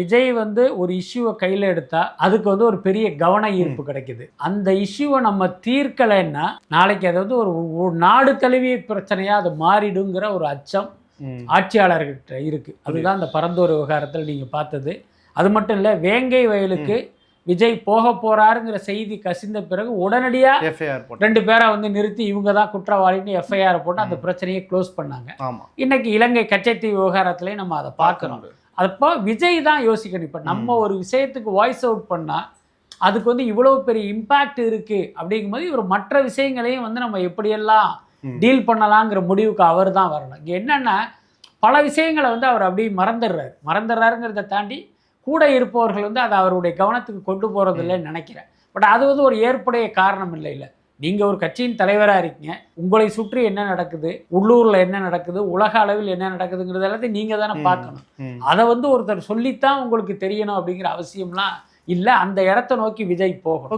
விஜய் வந்து ஒரு இஷ்யூவை கையில் எடுத்தா அதுக்கு வந்து ஒரு பெரிய கவன ஈர்ப்பு கிடைக்குது. அந்த இஷ்யூவை நம்ம தீர்க்கலைன்னா நாளைக்கு அது வந்து ஒரு நாடு தழுவிய பிரச்சனையா அது மாறிடுங்கிற ஒரு அச்சம் ஆட்சியாளர்கிட்ட இருக்கு. அதுதான் அந்த பரந்தூர் விவகாரத்தில் நீங்க பார்த்தது. அது மட்டும் இல்லை, வேங்கை வயலுக்கு விஜய் போக போறாருங்கிற செய்தி கசிந்த பிறகு உடனடியா 2 பேரை வந்து நிறுத்தி இவங்க தான் குற்றவாளின்னு எஃப்ஐஆர் போட்டு அந்த பிரச்சனையை க்ளோஸ் பண்ணாங்க. இன்னைக்கு இலங்கை கச்சைத்தீவு விவகாரத்திலேயே நம்ம அதை பார்க்கணும். அப்போ விஜய் தான் யோசிக்கணும். இப்போ நம்ம ஒரு விஷயத்துக்கு வாய்ஸ் அவுட் பண்ணால் அதுக்கு வந்து இவ்வளவு பெரிய இம்பேக்ட் இருக்குது அப்படிங்கும்போது இவர் மற்ற விஷயங்களையும் வந்து நம்ம எப்படியெல்லாம் டீல் பண்ணலாங்கிற முடிவுக்கு அவர் தான் வரணும். இங்கே என்னென்னா பல விஷயங்களை வந்து அவர் அப்படியே மறந்துடுறாருங்கிறத தாண்டி கூட இருப்பவர்கள் வந்து அதை அவருடைய கவனத்துக்கு கொண்டு போகிறது இல்லைன்னு நினைக்கிறேன். பட் அது வந்து ஒரு ஏற்புடைய காரணம் இல்லை. நீங்கள் ஒரு கட்சியின் தலைவராக இருக்கீங்க, உங்களை சுற்றி என்ன நடக்குது, உள்ளூரில் என்ன நடக்குது, உலக அளவில் என்ன நடக்குதுங்கிறது எல்லாத்தையும் நீங்கள் தானே பார்க்கணும். அதை வந்து ஒருத்தர் சொல்லித்தான் உங்களுக்கு தெரியணும் அப்படிங்கிற அவசியம்லாம் இல்லை. அந்த இடத்த நோக்கி விஜய் போகணும்.